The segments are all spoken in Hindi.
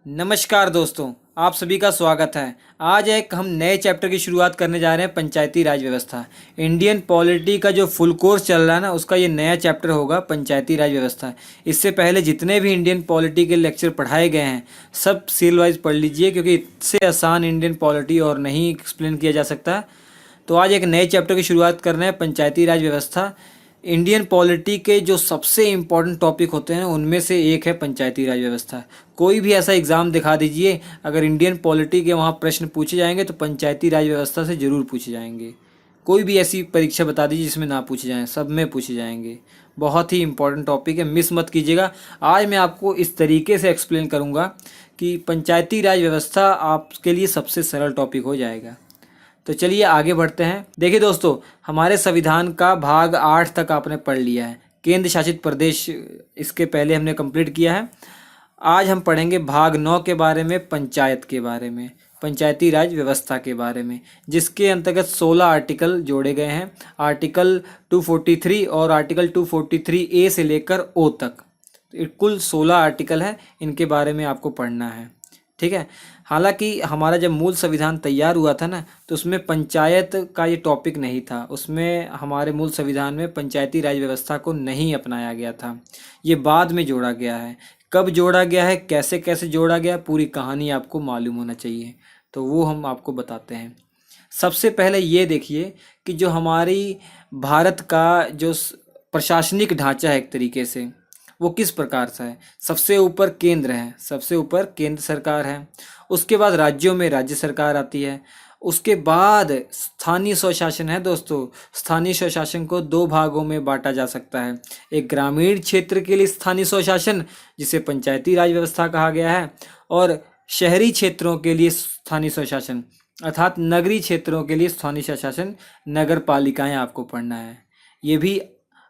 नमस्कार दोस्तों, आप सभी का स्वागत है। आज एक हम नए चैप्टर की शुरुआत करने जा रहे हैं, पंचायती राज व्यवस्था। इंडियन पॉलिटी का जो फुल कोर्स चल रहा है ना, उसका ये नया चैप्टर होगा, पंचायती राज व्यवस्था। इससे पहले जितने भी इंडियन पॉलिटी के लेक्चर पढ़ाए गए हैं, सब सील वाइज पढ़ लीजिए, क्योंकि इससे आसान इंडियन पॉलिटी और नहीं एक्सप्लेन किया जा सकता। तो आज एक नए चैप्टर की शुरुआत कर रहे हैं, पंचायती राज व्यवस्था। इंडियन पॉलिटी के जो सबसे इम्पोर्टेंट टॉपिक होते हैं उनमें से एक है पंचायती राज व्यवस्था। कोई भी ऐसा एग्ज़ाम दिखा दीजिए, अगर इंडियन पॉलिटी के वहाँ प्रश्न पूछे जाएंगे तो पंचायती राज व्यवस्था से ज़रूर पूछे जाएंगे। कोई भी ऐसी परीक्षा बता दीजिए जिसमें ना पूछे जाएं, सब में पूछे जाएंगे। बहुत ही इंपॉर्टेंट टॉपिक है, मिस मत कीजिएगा। आज मैं आपको इस तरीके से एक्सप्लेन करूँगा कि पंचायती राज व्यवस्था आपके लिए सबसे सरल टॉपिक हो जाएगा। तो चलिए आगे बढ़ते हैं। देखिए दोस्तों, हमारे संविधान का भाग 8 तक आपने पढ़ लिया है। केंद्र शासित प्रदेश इसके पहले हमने कंप्लीट किया है। आज हम पढ़ेंगे भाग 9 के बारे में, पंचायत के बारे में, पंचायती राज व्यवस्था के बारे में, जिसके अंतर्गत 16 आर्टिकल जोड़े गए हैं। आर्टिकल 243 और आर्टिकल 243A से लेकर O तक, तो कुल 16 आर्टिकल हैं। इनके बारे में आपको पढ़ना है, ठीक है। हालांकि हमारा जब मूल संविधान तैयार हुआ था ना, तो उसमें पंचायत का ये टॉपिक नहीं था। उसमें हमारे मूल संविधान में पंचायती राज व्यवस्था को नहीं अपनाया गया था। ये बाद में जोड़ा गया है। कब जोड़ा गया है, कैसे कैसे जोड़ा गया, पूरी कहानी आपको मालूम होना चाहिए, तो वो हम आपको बताते हैं। सबसे पहले ये देखिए कि जो हमारी भारत का जो प्रशासनिक ढांचा है, एक तरीके से वो किस प्रकार से है। सबसे ऊपर केंद्र है, सबसे ऊपर केंद्र सरकार है। उसके बाद राज्यों में राज्य सरकार आती है। उसके बाद स्थानीय स्वशासन है दोस्तों। स्थानीय स्वशासन को दो भागों में बांटा जा सकता है। एक ग्रामीण क्षेत्र के लिए स्थानीय स्वशासन, जिसे पंचायती राज व्यवस्था कहा गया है, और शहरी क्षेत्रों के लिए स्थानीय स्वशासन, अर्थात नगरीय क्षेत्रों के लिए स्थानीय स्वशासन, नगर पालिकाएँ आपको पढ़ना है। ये भी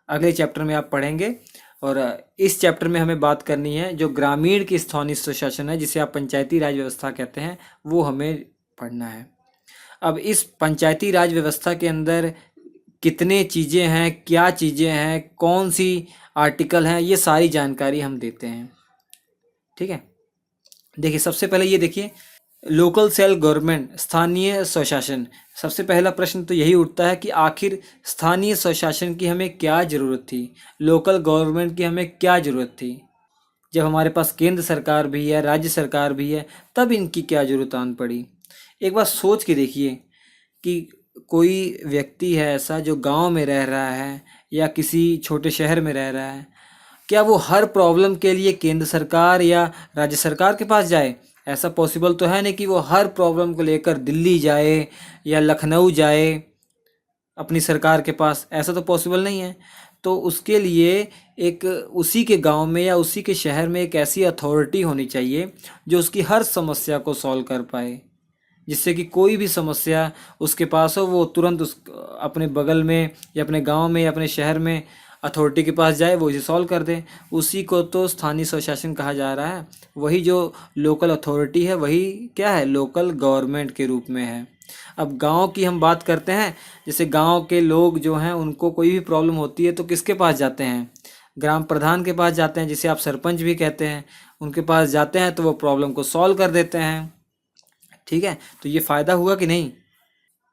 अगले चैप्टर में आप पढ़ेंगे। और इस चैप्टर में हमें बात करनी है जो ग्रामीण की स्थानीय स्वशासन है, जिसे आप पंचायती राज व्यवस्था कहते हैं, वो हमें पढ़ना है। अब इस पंचायती राज व्यवस्था के अंदर कितने चीज़ें हैं, क्या चीज़ें हैं, कौन सी आर्टिकल हैं, ये सारी जानकारी हम देते हैं, ठीक है। देखिए सबसे पहले ये देखिए, लोकल सेल्फ गवर्नमेंट, स्थानीय स्वशासन। सबसे पहला प्रश्न तो यही उठता है कि आखिर स्थानीय स्वशासन की हमें क्या ज़रूरत थी, लोकल गवर्नमेंट की हमें क्या ज़रूरत थी। जब हमारे पास केंद्र सरकार भी है, राज्य सरकार भी है, तब इनकी क्या ज़रूरत आन पड़ी। एक बार सोच के देखिए कि कोई व्यक्ति है ऐसा जो गांव में रह रहा है या किसी छोटे शहर में रह रहा है, क्या वो हर प्रॉब्लम के लिए केंद्र सरकार या राज्य सरकार के पास जाए। ऐसा पॉसिबल तो है नहीं कि वो हर प्रॉब्लम को लेकर दिल्ली जाए या लखनऊ जाए अपनी सरकार के पास, ऐसा तो पॉसिबल नहीं है। तो उसके लिए एक उसी के गांव में या उसी के शहर में एक ऐसी अथॉरिटी होनी चाहिए जो उसकी हर समस्या को सॉल्व कर पाए, जिससे कि कोई भी समस्या उसके पास हो, वो तुरंत उस अपने बगल में या अपने गांव में या अपने शहर में अथॉरिटी के पास जाए, वो इसे सॉल्व कर दे। उसी को तो स्थानीय स्वशासन कहा जा रहा है। वही जो लोकल अथॉरिटी है, वही क्या है, लोकल गवर्नमेंट के रूप में है। अब गांव की हम बात करते हैं, जैसे गांव के लोग जो हैं उनको कोई भी प्रॉब्लम होती है तो किसके पास जाते हैं, ग्राम प्रधान के पास जाते हैं, जिसे आप सरपंच भी कहते हैं। उनके पास जाते हैं तो वो प्रॉब्लम को सॉल्व कर देते हैं, ठीक है। तो ये फ़ायदा हुआ कि नहीं,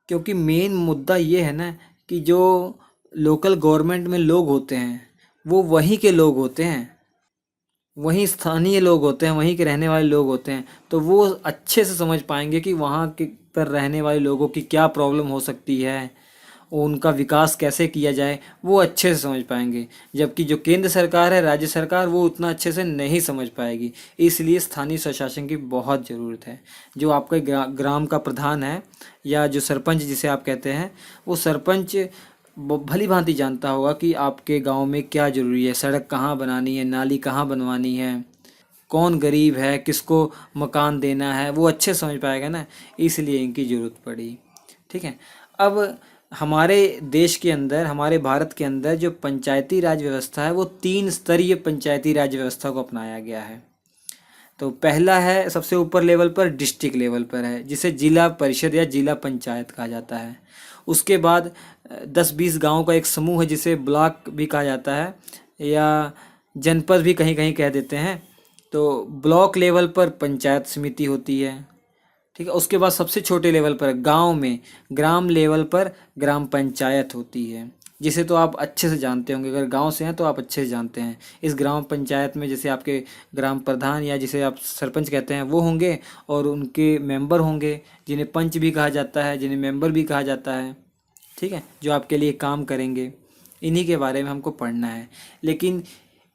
क्योंकि मेन मुद्दा ये है ना कि जो लोकल गवर्नमेंट में लोग होते हैं वो वहीं के लोग होते हैं, वहीं स्थानीय लोग होते हैं, वहीं के रहने वाले लोग होते हैं। तो वो अच्छे से समझ पाएंगे कि वहाँ के पर रहने वाले लोगों की क्या प्रॉब्लम हो सकती है, उनका विकास कैसे किया जाए, वो अच्छे से समझ पाएंगे। जबकि जो केंद्र सरकार है, राज्य सरकार, वो उतना अच्छे से नहीं समझ पाएगी। इसलिए स्थानीय स्वशासन की बहुत ज़रूरत है। जो आपका ग्राम का प्रधान है या जो सरपंच जिसे आप कहते हैं, वो सरपंच भली भांति जानता होगा कि आपके गांव में क्या ज़रूरी है, सड़क कहाँ बनानी है, नाली कहाँ बनवानी है, कौन गरीब है, किसको मकान देना है, वो अच्छे समझ पाएगा ना। इसलिए इनकी ज़रूरत पड़ी, ठीक है। अब हमारे देश के अंदर, हमारे भारत के अंदर जो पंचायती राज व्यवस्था है, वो 3 स्तरीय पंचायती राज व्यवस्था को अपनाया गया है। तो पहला है सबसे ऊपर लेवल पर, डिस्ट्रिक्ट लेवल पर है, जिसे जिला परिषद या जिला पंचायत कहा जाता है। उसके बाद 10-20 गांव का एक समूह है जिसे ब्लॉक भी कहा जाता है, या जनपद भी कहीं कहीं कह देते हैं। तो ब्लॉक लेवल पर पंचायत समिति होती है, ठीक है। उसके बाद सबसे छोटे लेवल पर गांव में ग्राम लेवल पर ग्राम पंचायत होती है, जिसे तो आप अच्छे से जानते होंगे, अगर गांव से हैं तो आप अच्छे से जानते हैं। इस ग्राम पंचायत में जैसे आपके ग्राम प्रधान या जिसे आप सरपंच कहते हैं वो होंगे, और उनके मेंबर होंगे जिन्हें पंच भी कहा जाता है, जिन्हें मेंबर भी कहा जाता है, ठीक है, जो आपके लिए काम करेंगे। इन्हीं के बारे में हमको पढ़ना है। लेकिन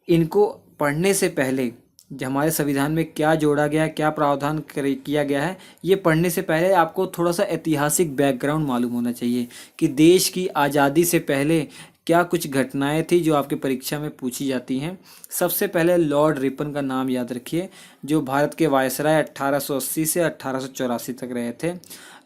इनको पढ़ने से पहले जो हमारे संविधान में क्या जोड़ा गया है, क्या प्रावधान किया गया है, ये पढ़ने से पहले आपको थोड़ा सा ऐतिहासिक बैकग्राउंड मालूम होना चाहिए कि देश की आज़ादी से पहले क्या कुछ घटनाएं थी जो आपके परीक्षा में पूछी जाती हैं। सबसे पहले लॉर्ड रिपन का नाम याद रखिए, जो भारत के वायसराय 1880 से 1884 तक रहे थे।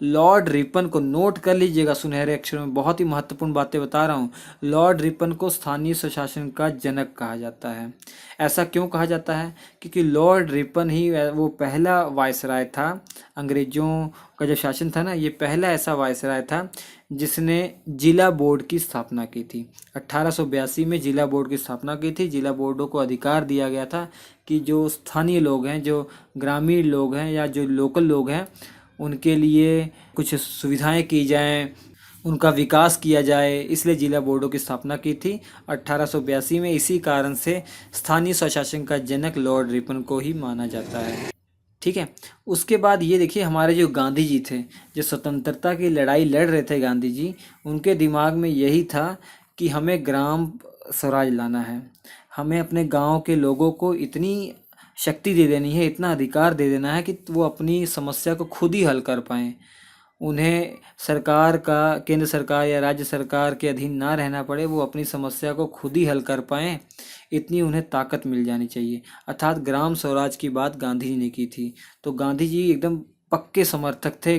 लॉर्ड रिपन को नोट कर लीजिएगा सुनहरे अक्षरों में, बहुत ही महत्वपूर्ण बातें बता रहा हूँ। लॉर्ड रिपन को स्थानीय स्वशासन का जनक कहा जाता है। ऐसा क्यों कहा जाता है? क्योंकि लॉर्ड रिपन ही वो पहला वायसराय था, अंग्रेजों का जो शासन था ना, ये पहला ऐसा वायसराय था जिसने जिला बोर्ड की स्थापना की थी। 1882 में जिला बोर्ड की स्थापना की थी। जिला बोर्डों को अधिकार दिया गया था कि जो स्थानीय लोग हैं, जो ग्रामीण लोग हैं या जो लोकल लोग हैं, उनके लिए कुछ सुविधाएं की जाएं, उनका विकास किया जाए, इसलिए जिला बोर्डों की स्थापना की थी 1882 में। इसी कारण से स्थानीय स्वशासन का जनक लॉर्ड रिपन को ही माना जाता है, ठीक है। उसके बाद ये देखिए, हमारे जो गांधी जी थे, जो स्वतंत्रता की लड़ाई लड़ रहे थे गांधी जी, उनके दिमाग में यही था कि हमें ग्राम स्वराज लाना है, हमें अपने गांव के लोगों को इतनी शक्ति दे देनी है, इतना अधिकार दे देना है कि वो अपनी समस्या को खुद ही हल कर पाएँ। उन्हें सरकार का, केंद्र सरकार या राज्य सरकार के अधीन ना रहना पड़े, वो अपनी समस्या को खुद ही हल कर पाएँ, इतनी उन्हें ताकत मिल जानी चाहिए। अर्थात ग्राम स्वराज की बात गांधी जी ने की थी। तो गांधी जी एकदम पक्के समर्थक थे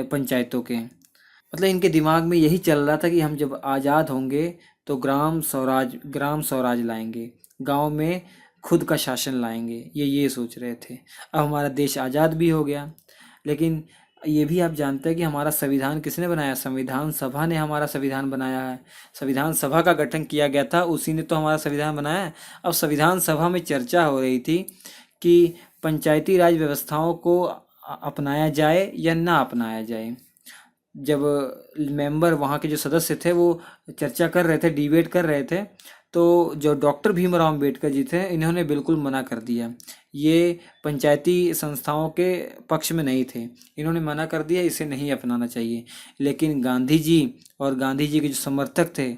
पंचायतों के। मतलब इनके दिमाग में यही चल रहा था कि हम जब आज़ाद होंगे तो ग्राम स्वराज लाएंगे, गांव में खुद का शासन लाएंगे, ये सोच रहे थे। अब हमारा देश आज़ाद भी हो गया, लेकिन ये भी आप जानते हैं कि हमारा संविधान किसने बनाया? संविधान सभा ने हमारा संविधान बनाया है। संविधान सभा का गठन किया गया था, उसी ने तो हमारा संविधान बनाया है। अब संविधान सभा में चर्चा हो रही थी कि पंचायती राज व्यवस्थाओं को अपनाया जाए या ना अपनाया जाए। जब मेंबर, वहाँ के जो सदस्य थे, वो चर्चा कर रहे थे, डिबेट कर रहे थे, तो जो डॉक्टर भीमराव अम्बेडकर जी थे, इन्होंने बिल्कुल मना कर दिया। ये पंचायती संस्थाओं के पक्ष में नहीं थे, इन्होंने मना कर दिया, इसे नहीं अपनाना चाहिए। लेकिन गांधी जी और गांधी जी के जो समर्थक थे,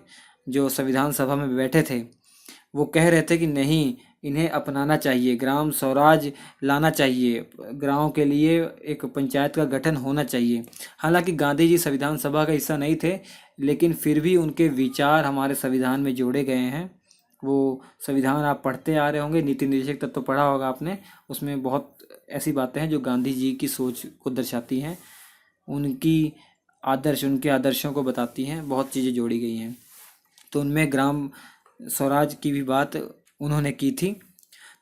जो संविधान सभा में बैठे थे, वो कह रहे थे कि नहीं, इन्हें अपनाना चाहिए, ग्राम स्वराज लाना चाहिए, गाँव के लिए एक पंचायत का गठन होना चाहिए। हालांकि गांधी जी संविधान सभा का हिस्सा नहीं थे, लेकिन फिर भी उनके विचार हमारे संविधान में जोड़े गए हैं। वो संविधान आप पढ़ते आ रहे होंगे, नीति निर्देशक तत्व तो पढ़ा होगा आपने, उसमें बहुत ऐसी बातें हैं जो गांधी जी की सोच को दर्शाती हैं, उनके आदर्शों को बताती हैं, बहुत चीज़ें जोड़ी गई हैं। तो उनमें ग्राम स्वराज की भी बात उन्होंने की थी।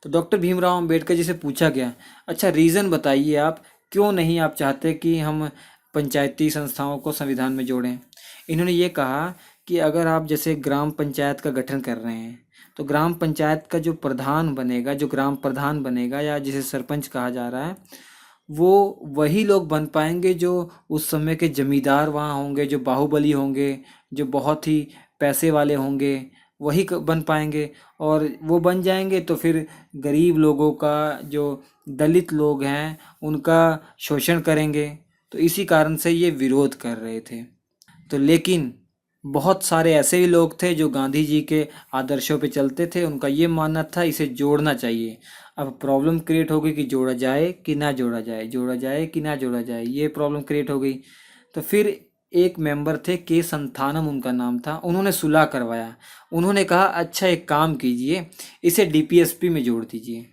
तो डॉक्टर भीमराव अंबेडकर जी से पूछा गया, अच्छा रीज़न बताइए आप, क्यों नहीं आप चाहते कि हम पंचायती संस्थाओं को संविधान में जोड़ें? इन्होंने ये कहा कि अगर आप जैसे ग्राम पंचायत का गठन कर रहे हैं, तो ग्राम पंचायत का जो प्रधान बनेगा, जो ग्राम प्रधान बनेगा या जिसे सरपंच कहा जा रहा है, वो वही लोग बन पाएंगे जो उस समय के जमींदार वहाँ होंगे, जो बाहुबली होंगे, जो बहुत ही पैसे वाले होंगे, वही बन पाएंगे। और वो बन जाएंगे तो फिर गरीब लोगों का, जो दलित लोग हैं, उनका शोषण करेंगे। तो इसी कारण से ये विरोध कर रहे थे। तो लेकिन बहुत सारे ऐसे भी लोग थे जो गांधी जी के आदर्शों पे चलते थे, उनका ये मानना था इसे जोड़ना चाहिए। अब प्रॉब्लम क्रिएट हो गई कि जोड़ा जाए कि ना जोड़ा जाए, जोड़ा जाए कि ना जोड़ा जाए, ये प्रॉब्लम क्रिएट हो गई। तो फिर एक मेंबर थे, के संथानम उनका नाम था, उन्होंने सुलह करवाया। उन्होंने कहा अच्छा एक काम कीजिए, इसे डीपीएसपी में जोड़ दीजिए।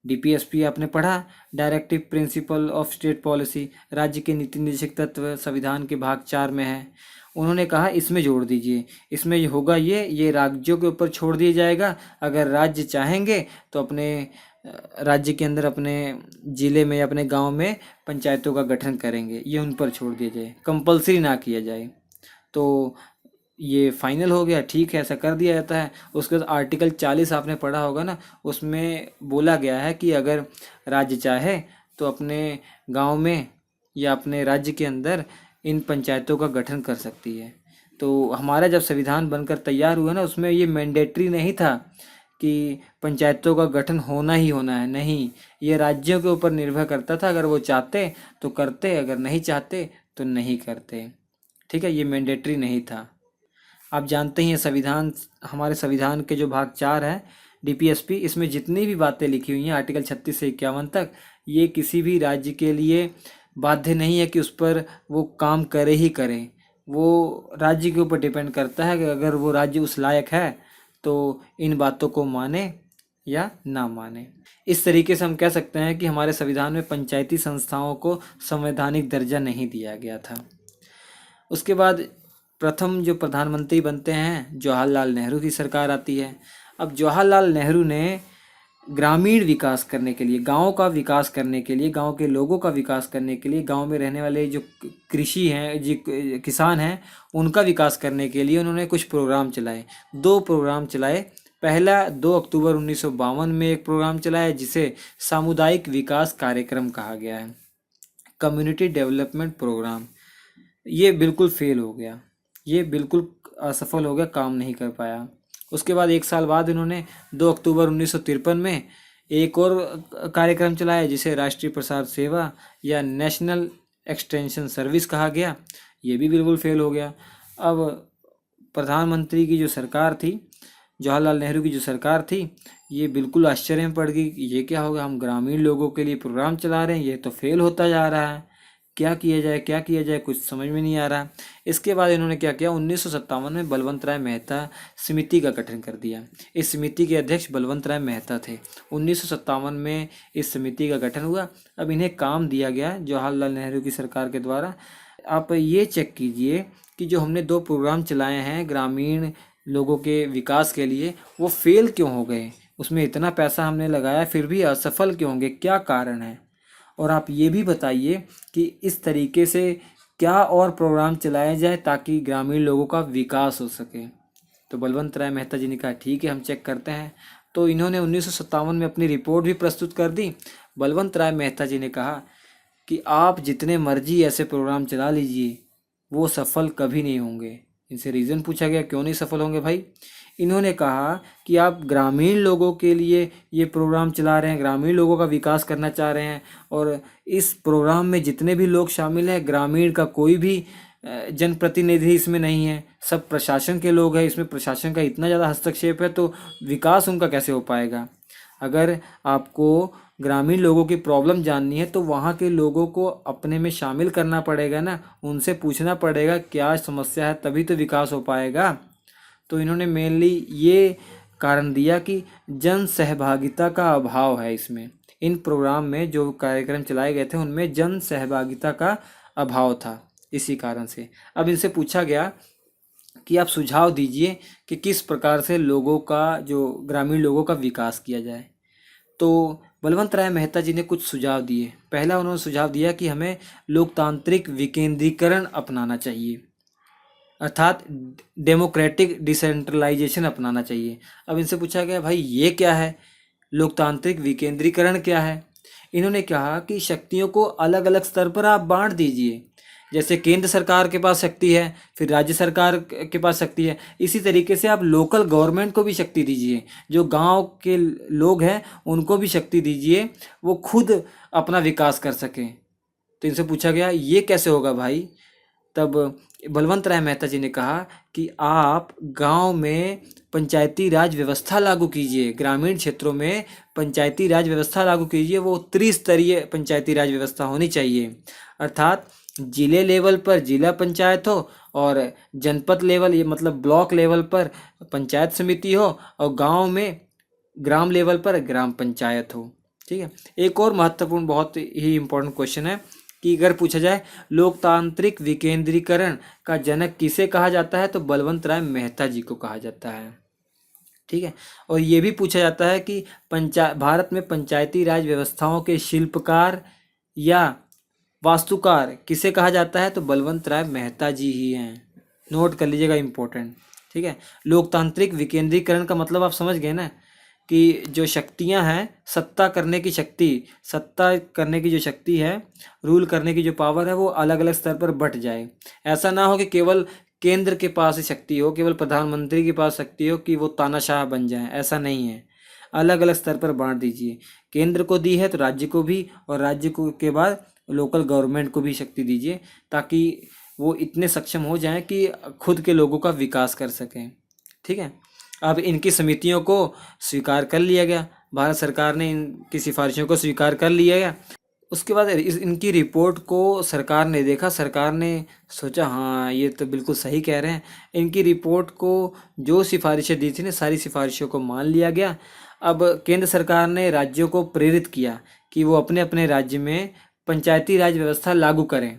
डीपीएसपी आपने पढ़ा, directive principle of state policy, राज्य के नीति निर्देशक तत्व संविधान के भाग 4 में है। उन्होंने कहा इसमें जोड़ दीजिए, इसमें होगा ये राज्यों के ऊपर छोड़ दिया जाएगा। अगर राज्य चाहेंगे तो अपने राज्य के अंदर, अपने ज़िले में या अपने गांव में पंचायतों का गठन करेंगे, ये उन पर छोड़ दिया जाए, कंपलसरी ना किया जाए। तो ये फाइनल हो गया, ठीक है, ऐसा कर दिया जाता है। उसके बाद आर्टिकल 40 आपने पढ़ा होगा ना, उसमें बोला गया है कि अगर राज्य चाहे तो अपने गांव में या अपने राज्य के अंदर इन पंचायतों का गठन कर सकती है। तो हमारा जब संविधान बनकर तैयार हुआ ना, उसमें ये मैंडेटरी नहीं था कि पंचायतों का गठन होना ही होना है, नहीं, ये राज्यों के ऊपर निर्भर करता था। अगर वो चाहते तो करते, अगर नहीं चाहते तो नहीं करते। ठीक है, ये मैंडेटरी नहीं था। आप जानते ही हैं संविधान, हमारे संविधान के जो भाग 4 है डीपीएसपी, इसमें जितनी भी बातें लिखी हुई हैं आर्टिकल 36 से 51 तक, ये किसी भी राज्य के लिए बाध्य नहीं है कि उस पर वो काम करे ही करें। वो राज्य के ऊपर डिपेंड करता है कि अगर वो राज्य उस लायक है तो इन बातों को माने या ना माने। इस तरीके से हम कह सकते हैं कि हमारे संविधान में पंचायती संस्थाओं को संवैधानिक दर्जा नहीं दिया गया था। उसके बाद प्रथम जो प्रधानमंत्री बनते हैं जवाहरलाल नेहरू की सरकार आती है। अब जवाहरलाल नेहरू ने ग्रामीण विकास करने के लिए, गांव का विकास करने के लिए, गांव के लोगों का विकास करने के लिए, गांव में रहने वाले जो कृषि हैं, जो किसान हैं, उनका विकास करने के लिए उन्होंने कुछ प्रोग्राम चलाए। 2 प्रोग्राम चलाए। पहला 2 अक्टूबर 1952 में एक प्रोग्राम चलाया जिसे सामुदायिक विकास कार्यक्रम कहा गया है, कम्युनिटी डेवलपमेंट प्रोग्राम। ये बिल्कुल फेल हो गया, ये बिल्कुल असफल हो गया, काम नहीं कर पाया। उसके बाद 1 साल बाद इन्होंने 2 अक्टूबर 1953 में एक और कार्यक्रम चलाया जिसे राष्ट्रीय प्रसार सेवा या नेशनल एक्सटेंशन सर्विस कहा गया। ये भी बिल्कुल फेल हो गया। अब प्रधानमंत्री की जो सरकार थी, जवाहरलाल नेहरू की जो सरकार थी, ये बिल्कुल आश्चर्य में पड़ गई, ये क्या होगा, हम ग्रामीण लोगों के लिए प्रोग्राम चला रहे हैं, ये तो फेल होता जा रहा है, क्या किया जाए, क्या किया जाए, कुछ समझ में नहीं आ रहा। इसके बाद इन्होंने क्या किया, 1957 में बलवंत राय मेहता समिति का गठन कर दिया। इस समिति के अध्यक्ष बलवंत राय मेहता थे। 1957 में इस समिति का गठन हुआ। अब इन्हें काम दिया गया जवाहरलाल नेहरू की सरकार के द्वारा। आप ये चेक कीजिए कि जो हमने 2 प्रोग्राम चलाए हैं ग्रामीण लोगों के विकास के लिए, वो फेल क्यों हो गए, उसमें इतना पैसा हमने लगाया फिर भी असफल क्यों होंगे, क्या कारण है। और आप ये भी बताइए कि इस तरीके से क्या और प्रोग्राम चलाए जाए ताकि ग्रामीण लोगों का विकास हो सके। तो बलवंत राय मेहता जी ने कहा ठीक है, हम चेक करते हैं। तो इन्होंने 1957 में अपनी रिपोर्ट भी प्रस्तुत कर दी। बलवंत राय मेहता जी ने कहा कि आप जितने मर्जी ऐसे प्रोग्राम चला लीजिए, वो सफल कभी नहीं होंगे। इनसे रीज़न पूछा गया क्यों नहीं सफल होंगे भाई। इन्होंने कहा कि आप ग्रामीण लोगों के लिए ये प्रोग्राम चला रहे हैं, ग्रामीण लोगों का विकास करना चाह रहे हैं, और इस प्रोग्राम में जितने भी लोग शामिल हैं, ग्रामीण का कोई भी जनप्रतिनिधि इसमें नहीं है, सब प्रशासन के लोग हैं। इसमें प्रशासन का इतना ज़्यादा हस्तक्षेप है तो विकास उनका कैसे हो पाएगा। अगर आपको ग्रामीण लोगों की प्रॉब्लम जाननी है तो वहाँ के लोगों को अपने में शामिल करना पड़ेगा ना, उनसे पूछना पड़ेगा क्या समस्या है, तभी तो विकास हो पाएगा। तो इन्होंने मेनली ये कारण दिया कि जन सहभागिता का अभाव है इसमें। इन प्रोग्राम में जो कार्यक्रम चलाए गए थे उनमें जन सहभागिता का अभाव था, इसी कारण से। अब इनसे पूछा गया कि आप सुझाव दीजिए कि किस प्रकार से लोगों का, जो ग्रामीण लोगों का विकास किया जाए। तो बलवंत राय मेहता जी ने कुछ सुझाव दिए। पहला उन्होंने सुझाव दिया कि हमें लोकतांत्रिक विकेंद्रीकरण अपनाना चाहिए, अर्थात डेमोक्रेटिक डिसेंट्रलाइजेशन अपनाना चाहिए। अब इनसे पूछा गया भाई ये क्या है, लोकतांत्रिक विकेंद्रीकरण क्या है। इन्होंने कहा कि शक्तियों को अलग अलग स्तर पर आप बांट दीजिए। जैसे केंद्र सरकार के पास शक्ति है, फिर राज्य सरकार के पास शक्ति है, इसी तरीके से आप लोकल गवर्नमेंट को भी शक्ति दीजिए। जो गांव के लोग हैं उनको भी शक्ति दीजिए, वो खुद अपना विकास कर सकें। तो इनसे पूछा गया ये कैसे होगा भाई। तब बलवंत राय मेहता जी ने कहा कि आप गांव में पंचायती राज व्यवस्था लागू कीजिए, ग्रामीण क्षेत्रों में पंचायती राज व्यवस्था लागू कीजिए। वो त्रिस्तरीय पंचायती राज व्यवस्था होनी चाहिए, अर्थात जिले लेवल पर जिला पंचायत हो, और जनपद लेवल, ये मतलब ब्लॉक लेवल पर पंचायत समिति हो, और गांव में ग्राम लेवल पर ग्राम पंचायत हो। ठीक है। एक और महत्वपूर्ण, बहुत ही इम्पोर्टेंट क्वेश्चन है कि अगर पूछा जाए लोकतांत्रिक विकेंद्रीकरण का जनक किसे कहा जाता है, तो बलवंत राय मेहता जी को कहा जाता है। ठीक है। और ये भी पूछा जाता है कि भारत में पंचायती राज व्यवस्थाओं के शिल्पकार या वास्तुकार किसे कहा जाता है, तो बलवंत राय मेहता जी ही हैं। नोट कर लीजिएगा, इम्पोर्टेंट। ठीक है, लोकतांत्रिक विकेंद्रीकरण का मतलब आप समझ गए ना, कि जो शक्तियां हैं, सत्ता करने की जो शक्ति है, रूल करने की जो पावर है, वो अलग अलग स्तर पर बट जाए। ऐसा ना हो कि केवल केंद्र के पास ही शक्ति हो, केवल प्रधानमंत्री के पास शक्ति हो कि वो तानाशाह बन जाए, ऐसा नहीं है। अलग अलग स्तर पर बांट दीजिए। केंद्र को दी है तो राज्य को भी, और राज्य को के बाद लोकल गवर्नमेंट को भी शक्ति दीजिए, ताकि वो इतने सक्षम हो जाएं कि खुद के लोगों का विकास कर सकें। ठीक है, अब इनकी समितियों को स्वीकार कर लिया गया, भारत सरकार ने इनकी सिफारिशों को स्वीकार कर लिया गया। उसके बाद इनकी रिपोर्ट को सरकार ने देखा, सरकार ने सोचा हाँ ये तो बिल्कुल सही कह रहे हैं। इनकी रिपोर्ट को जो सिफारिशें दी थी ना, सारी सिफारिशों को मान लिया गया। अब केंद्र सरकार ने राज्यों को प्रेरित किया कि वो अपने अपने राज्य में पंचायती राज व्यवस्था लागू करें।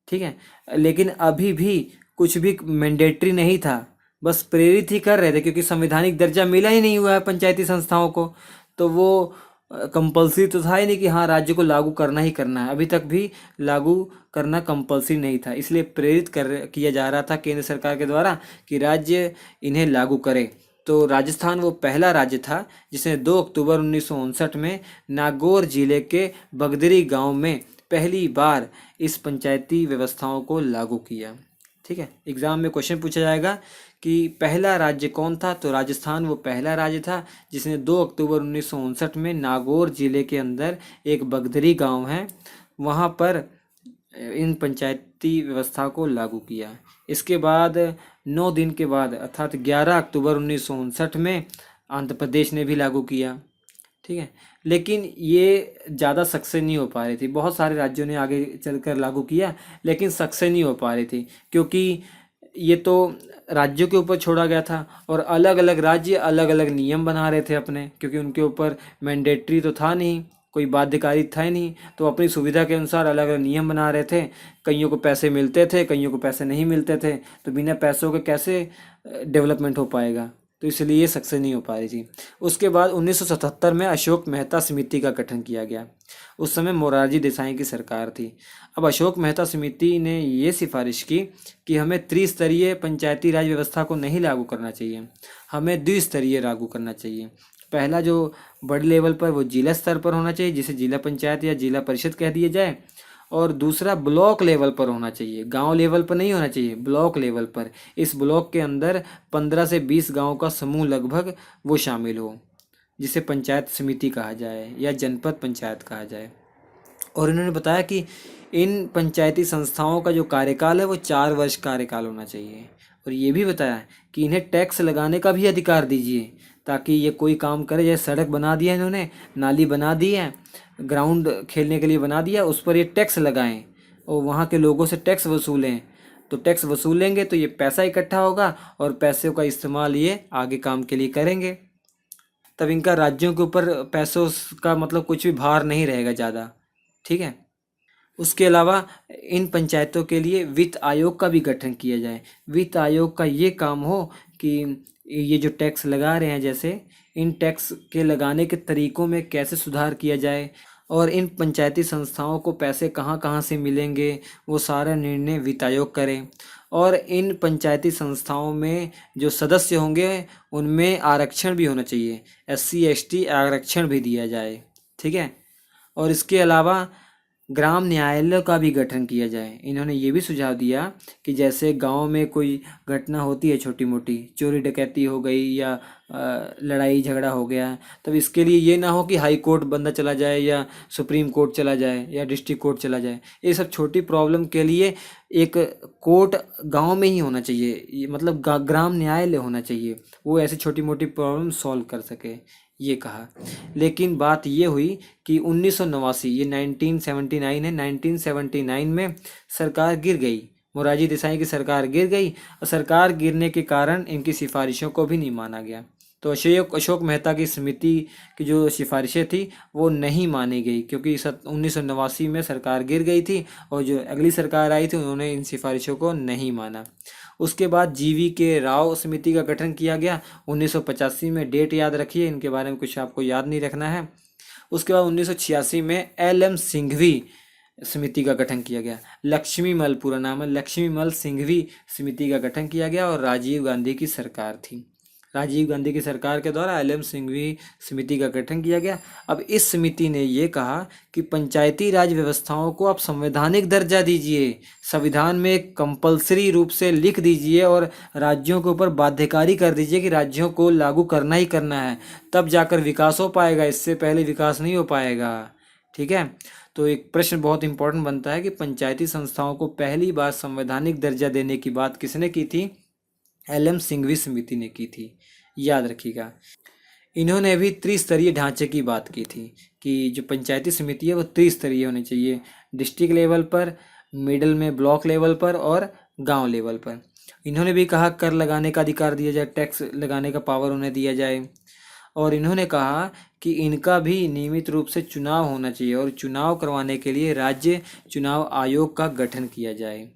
ठीक है, लेकिन अभी भी कुछ भी मैंडेटरी नहीं था, बस प्रेरित ही कर रहे थे, क्योंकि संवैधानिक दर्जा मिला ही नहीं हुआ है पंचायती संस्थाओं को, तो वो कंपलसरी तो था ही नहीं कि हाँ राज्य को लागू करना ही करना है। अभी तक भी लागू करना कंपलसरी नहीं था, इसलिए प्रेरित किया जा रहा था केंद्र सरकार के द्वारा कि राज्य इन्हें लागू करे। तो राजस्थान वो पहला राज्य था जिसने 2 अक्टूबर 1959 में नागौर जिले के बगदरी गांव में पहली बार इस पंचायती व्यवस्थाओं को लागू किया। ठीक है, एग्जाम में क्वेश्चन पूछा जाएगा कि पहला राज्य कौन था, तो राजस्थान वो पहला राज्य था जिसने 2 अक्टूबर 1959 में नागौर जिले के अंदर एक बगदरी गांव है, वहां पर इन पंचायती व्यवस्था को लागू किया। इसके बाद 9 दिन के बाद अर्थात 11 अक्टूबर 1959 में आंध्र प्रदेश ने भी लागू किया। ठीक है, लेकिन ये ज़्यादा सक्सेस नहीं हो पा रही थी। बहुत सारे राज्यों ने आगे चलकर लागू किया, लेकिन सक्सेस नहीं हो पा रही थी, क्योंकि ये तो राज्यों के ऊपर छोड़ा गया था और अलग अलग राज्य अलग अलग नियम बना रहे थे अपने, क्योंकि उनके ऊपर मैंडेटरी तो था नहीं, कोई बाध्यकारी था ही नहीं, तो अपनी सुविधा के अनुसार अलग अलग नियम बना रहे थे। कईयों को पैसे मिलते थे, कईयों को पैसे नहीं मिलते थे, तो बिना पैसों के कैसे डेवलपमेंट हो पाएगा, तो इसलिए ये सक्सेस नहीं हो पा रही थी। उसके बाद 1977 में अशोक मेहता समिति का गठन किया गया। उस समय मोरारजी देसाई की सरकार थी। अब अशोक मेहता समिति ने ये सिफारिश की कि हमें त्रिस्तरीय पंचायती राज व्यवस्था को नहीं लागू करना चाहिए, हमें द्विस्तरीय लागू करना चाहिए। पहला जो बड़े लेवल पर वो जिला स्तर पर होना चाहिए, जिसे जिला पंचायत या जिला परिषद कह दिया जाए, और दूसरा ब्लॉक लेवल पर होना चाहिए, गांव लेवल पर नहीं होना चाहिए, ब्लॉक लेवल पर। इस ब्लॉक के अंदर 15 से 20 गांव का समूह लगभग वो शामिल हो, जिसे पंचायत समिति कहा जाए या जनपद पंचायत कहा जाए। और इन्होंने बताया कि इन पंचायती संस्थाओं का जो कार्यकाल है वो 4 वर्ष कार्यकाल होना चाहिए। और ये भी बताया कि इन्हें टैक्स लगाने का भी अधिकार दीजिए, ताकि ये कोई काम करे, जैसे सड़क बना दिया इन्होंने, नाली बना दी है, ग्राउंड खेलने के लिए बना दिया, उस पर ये टैक्स लगाएं और वहाँ के लोगों से टैक्स वसूलें। तो टैक्स वसूलेंगे तो ये पैसा इकट्ठा होगा और पैसों का इस्तेमाल ये आगे काम के लिए करेंगे, तब इनका राज्यों के ऊपर पैसों का मतलब कुछ भी भार नहीं रहेगा ज़्यादा। ठीक है, उसके अलावा इन पंचायतों के लिए वित्त आयोग का भी गठन किया जाए। वित्त आयोग का ये काम हो कि ये जो टैक्स लगा रहे हैं, जैसे इन टैक्स के लगाने के तरीकों में कैसे सुधार किया जाए, और इन पंचायती संस्थाओं को पैसे कहाँ कहाँ से मिलेंगे, वो सारा निर्णय वित्त आयोग करें। और इन पंचायती संस्थाओं में जो सदस्य होंगे उनमें आरक्षण भी होना चाहिए, SC ST आरक्षण भी दिया जाए। ठीक है, और इसके अलावा ग्राम न्यायालय का भी गठन किया जाए। इन्होंने ये भी सुझाव दिया कि जैसे गांव में कोई घटना होती है, छोटी मोटी चोरी डकैती हो गई या लड़ाई झगड़ा हो गया, तब इसके लिए ये ना हो कि हाई कोर्ट बंदा चला जाए या सुप्रीम कोर्ट चला जाए या डिस्ट्रिक्ट कोर्ट चला जाए। ये सब छोटी प्रॉब्लम के लिए एक कोर्ट गांव में ही होना चाहिए, ये मतलब ग्राम न्यायालय होना चाहिए, वो ऐसी छोटी मोटी प्रॉब्लम सॉल्व कर सके, ये कहा। लेकिन बात ये हुई कि 1989, ये 1979 है, 1979 में सरकार गिर गई, मोरारजी देसाई की सरकार गिर गई, और सरकार गिरने के कारण इनकी सिफारिशों को भी नहीं माना गया। तो अशोक मेहता की समिति की जो सिफारिशें थी वो नहीं मानी गई, क्योंकि 1989 में सरकार गिर गई थी और जो अगली सरकार आई थी उन्होंने इन सिफारिशों को नहीं माना। उसके बाद GV राव समिति का गठन किया गया 1985 में, डेट याद रखिए, इनके बारे में कुछ आपको याद नहीं रखना है। उसके बाद 1986 में LM सिंघवी समिति का गठन किया गया। लक्ष्मी मल पूरा नाम है, लक्ष्मी मल सिंघवी समिति का गठन किया गया और राजीव गांधी की सरकार थी। राजीव गांधी की सरकार के द्वारा एल एम सिंघवी समिति का गठन किया गया। अब इस समिति ने ये कहा कि पंचायती राज व्यवस्थाओं को आप संवैधानिक दर्जा दीजिए, संविधान में कंपलसरी रूप से लिख दीजिए और राज्यों के ऊपर बाध्यकारी कर दीजिए कि राज्यों को लागू करना ही करना है, तब जाकर विकास हो पाएगा, इससे पहले विकास नहीं हो पाएगा। ठीक है, तो एक प्रश्न बहुत इंपॉर्टेंट बनता है कि पंचायती संस्थाओं को पहली बार संवैधानिक दर्जा देने की बात किसने की थी? एल एम सिंघवी समिति ने की थी, याद रखिएगा। इन्होंने भी त्रिस्तरीय ढांचे की बात की थी कि जो पंचायती समिति है वो त्रिस्तरीय होनी चाहिए, डिस्ट्रिक्ट लेवल पर, मिडिल में ब्लॉक लेवल पर और गांव लेवल पर। इन्होंने भी कहा कर लगाने का अधिकार दिया जाए, टैक्स लगाने का पावर उन्हें दिया जाए, और इन्होंने कहा कि इनका भी नियमित रूप से चुनाव होना चाहिए और चुनाव करवाने के लिए राज्य चुनाव आयोग का गठन किया जाए।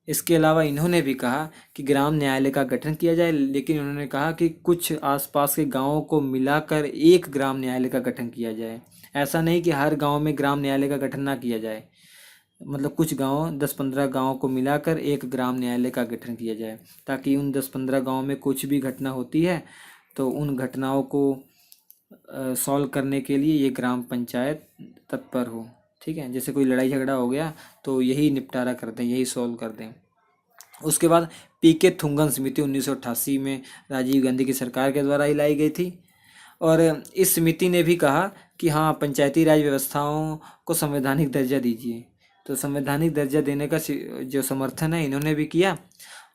इसके अलावा इन्होंने भी कहा कि ग्राम न्यायालय का गठन किया जाए, लेकिन उन्होंने कहा कि कुछ आसपास के गांवों को मिलाकर एक ग्राम न्यायालय का गठन किया जाए। ऐसा नहीं कि हर गांव में ग्राम न्यायालय का गठन ना किया जाए, मतलब कुछ गांव 10-15 गांवों को मिलाकर एक ग्राम न्यायालय का गठन किया जाए, ताकि उन 10-15 गाँव में कुछ भी घटना होती है तो उन घटनाओं को सॉल्व करने के लिए ये ग्राम पंचायत तत्पर हो। ठीक है, जैसे कोई लड़ाई झगड़ा हो गया तो यही निपटारा कर दें, यही सॉल्व कर दें। उसके बाद पी के थुंगन समिति 1988 में राजीव गांधी की सरकार के द्वारा ही लाई गई थी, और इस समिति ने भी कहा कि हाँ पंचायती राज व्यवस्थाओं को संवैधानिक दर्जा दीजिए। तो संवैधानिक दर्जा देने का जो समर्थन है इन्होंने भी किया,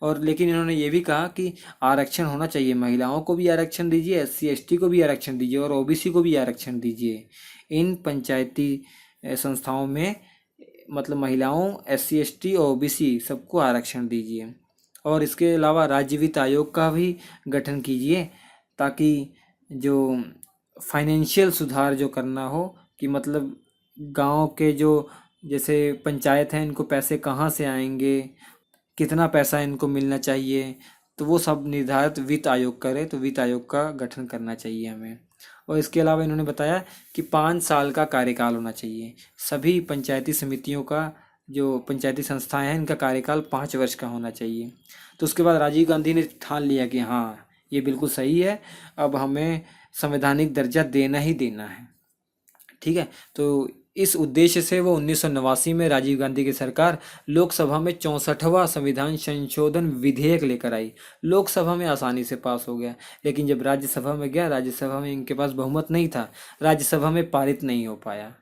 और लेकिन इन्होंने ये भी कहा कि आरक्षण होना चाहिए, महिलाओं को भी आरक्षण दीजिए, SC ST को भी आरक्षण दीजिए और OBC को भी आरक्षण दीजिए। इन पंचायती संस्थाओं में मतलब महिलाओं, SC ST और OBC सबको आरक्षण दीजिए, और इसके अलावा राज्य वित्त आयोग का भी गठन कीजिए, ताकि जो फाइनेंशियल सुधार जो करना हो कि मतलब गांव के जो जैसे पंचायत हैं इनको पैसे कहाँ से आएंगे, कितना पैसा इनको मिलना चाहिए, तो वो सब निर्धारित वित्त आयोग करे, तो वित्त आयोग का गठन करना चाहिए हमें। और इसके अलावा इन्होंने बताया कि 5 साल का कार्यकाल होना चाहिए। सभी पंचायती समितियों का, जो पंचायती संस्थाएं हैं, इनका कार्यकाल 5 वर्ष का होना चाहिए। तो उसके बाद राजीव गांधी ने ठान लिया कि हाँ ये बिल्कुल सही है, अब हमें संवैधानिक दर्जा देना ही देना है। ठीक है, तो इस उद्देश्य से वो 1989 में राजीव गांधी की सरकार लोकसभा में 64वां संविधान संशोधन विधेयक लेकर आई। लोकसभा में आसानी से पास हो गया, लेकिन जब राज्यसभा में गया, राज्यसभा में इनके पास बहुमत नहीं था, राज्यसभा में पारित नहीं हो पाया,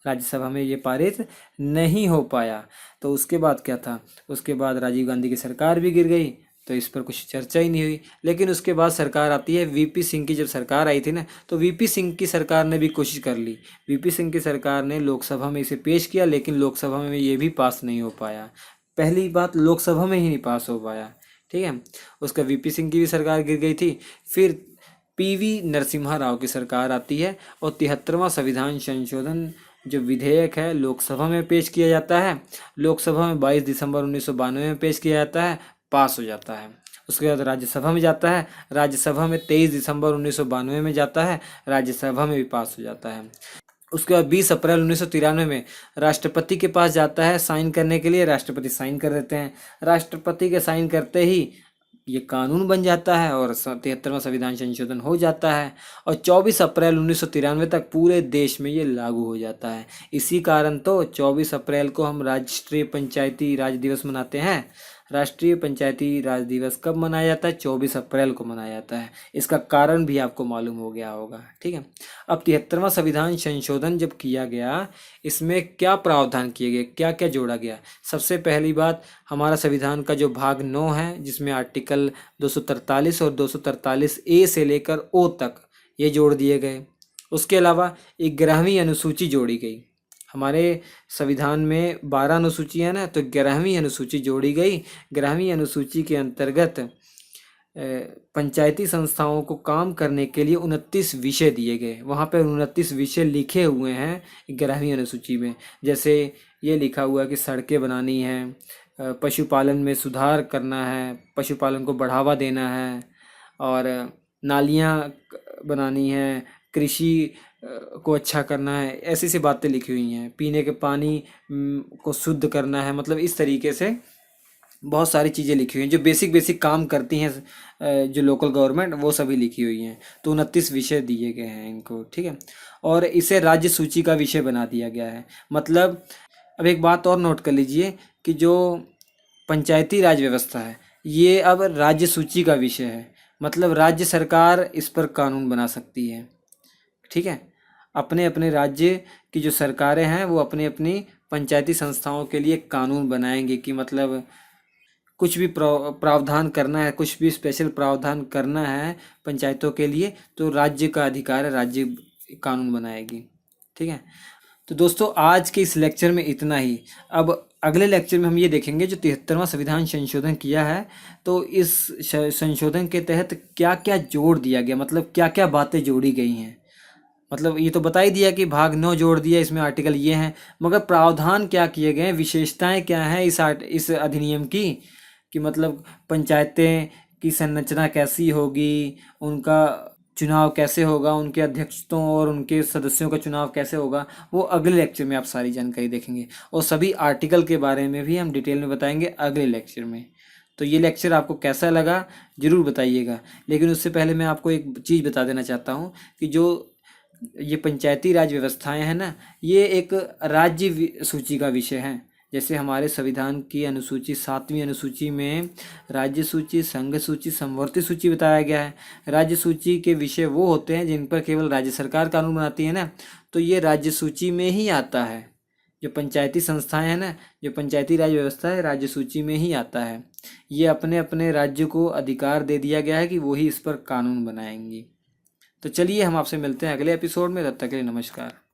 राज्यसभा में ये पारित नहीं हो पाया। तो उसके बाद क्या था, उसके बाद राजीव गांधी की सरकार भी गिर गई, तो इस पर कुछ चर्चा ही नहीं हुई। लेकिन उसके बाद सरकार आती है VP सिंह की। जब सरकार आई थी ना, तो VP सिंह की सरकार ने भी कोशिश कर ली। VP सिंह की सरकार ने लोकसभा में इसे पेश किया, लेकिन लोकसभा में ये भी पास नहीं हो पाया। पहली बात, लोकसभा में ही नहीं पास हो पाया। ठीक है, उसका VP सिंह की भी सरकार गिर गई थी। फिर PV नरसिम्हा राव की सरकार आती है और 73वां संविधान संशोधन जो विधेयक है लोकसभा में पेश किया जाता है। लोकसभा में 22 दिसंबर 1992 में पेश किया जाता है, पास हो जाता है। उसके बाद राज्यसभा में जाता है, राज्यसभा में 23 दिसंबर 1992 में जाता है, राज्यसभा में भी पास हो जाता है। उसके बाद 20 अप्रैल 1993 में राष्ट्रपति के पास जाता है साइन करने के लिए, राष्ट्रपति साइन कर देते हैं। राष्ट्रपति के साइन करते ही ये कानून बन जाता है और 73वां संविधान संशोधन हो जाता है, और 24 अप्रैल 1993 तक पूरे देश में ये लागू हो जाता है। इसी कारण तो 24 अप्रैल को हम राष्ट्रीय पंचायती राज दिवस मनाते हैं। राष्ट्रीय पंचायती राज दिवस कब मनाया जाता है? 24 अप्रैल को मनाया जाता है। इसका कारण भी आपको मालूम हो गया होगा। ठीक है, अब 73वां संविधान संशोधन जब किया गया, इसमें क्या प्रावधान किए गए, क्या क्या जोड़ा गया? सबसे पहली बात, हमारा संविधान का जो भाग 9 है, जिसमें आर्टिकल 243 और 243A से लेकर O तक ये जोड़ दिए गए। उसके अलावा 11वीं अनुसूची जोड़ी गई। हमारे संविधान में 12 अनुसूचियाँ ना, तो 11वीं अनुसूची जोड़ी गई। 11वीं अनुसूची के अंतर्गत पंचायती संस्थाओं को काम करने के लिए 29 विषय दिए गए। वहाँ पर 29 विषय लिखे हुए हैं 11वीं अनुसूची में। जैसे ये लिखा हुआ है कि सड़कें बनानी हैं, पशुपालन में सुधार करना है, पशुपालन को बढ़ावा देना है, और नालियाँ बनानी है, कृषि को अच्छा करना है, ऐसी सी बातें लिखी हुई हैं। पीने के पानी को शुद्ध करना है, मतलब इस तरीके से बहुत सारी चीज़ें लिखी हुई हैं जो बेसिक बेसिक काम करती हैं जो लोकल गवर्नमेंट, वो सभी लिखी हुई हैं। तो 29 विषय दिए गए हैं इनको, ठीक है। और इसे राज्य सूची का विषय बना दिया गया है। मतलब अब एक बात और नोट कर लीजिए कि जो पंचायती राज व्यवस्था है ये अब राज्य सूची का विषय है। मतलब राज्य सरकार इस पर कानून बना सकती है, ठीक है। अपने अपने राज्य की जो सरकारें हैं वो अपनी अपनी पंचायती संस्थाओं के लिए कानून बनाएंगे कि मतलब कुछ भी प्रावधान करना है, कुछ भी स्पेशल प्रावधान करना है पंचायतों के लिए, तो राज्य का अधिकार है, राज्य कानून बनाएगी, ठीक है। तो दोस्तों आज के इस लेक्चर में इतना ही। अब अगले लेक्चर में हम ये देखेंगे जो 73वां संविधान संशोधन किया है, तो इस संशोधन के तहत क्या क्या जोड़ दिया गया, मतलब क्या क्या बातें जोड़ी गई हैं। मतलब ये तो बता ही दिया कि भाग 9 जोड़ दिया, इसमें आर्टिकल ये हैं, मगर प्रावधान क्या किए गए हैं, विशेषताएं क्या हैं इस अधिनियम की, कि मतलब पंचायतें की संरचना कैसी होगी, उनका चुनाव कैसे होगा, उनके अध्यक्षों और उनके सदस्यों का चुनाव कैसे होगा, वो अगले लेक्चर में आप सारी जानकारी देखेंगे। और सभी आर्टिकल के बारे में भी हम डिटेल में बताएंगे अगले लेक्चर में। तो ये लेक्चर आपको कैसा लगा ज़रूर बताइएगा। लेकिन उससे पहले मैं आपको एक चीज़ बता देना चाहता हूँ कि जो ये पंचायती राज व्यवस्थाएं हैं ना, ये एक राज्य सूची का विषय है। जैसे हमारे संविधान की अनुसूची 7वीं अनुसूची में राज्य सूची, संघ सूची, समवर्ती सूची बताया गया है। राज्य सूची के विषय वो होते हैं जिन पर केवल राज्य सरकार कानून बनाती है ना, तो ये राज्य सूची में ही आता है। जो पंचायती संस्थाएं हैं ना, जो पंचायती राज व्यवस्था है, राज्य सूची में ही आता है। ये अपने अपने राज्य को अधिकार दे दिया गया है कि वो ही इस पर कानून बनाएंगी। तो चलिए हम आपसे मिलते हैं अगले एपिसोड में, तब तक के लिए नमस्कार।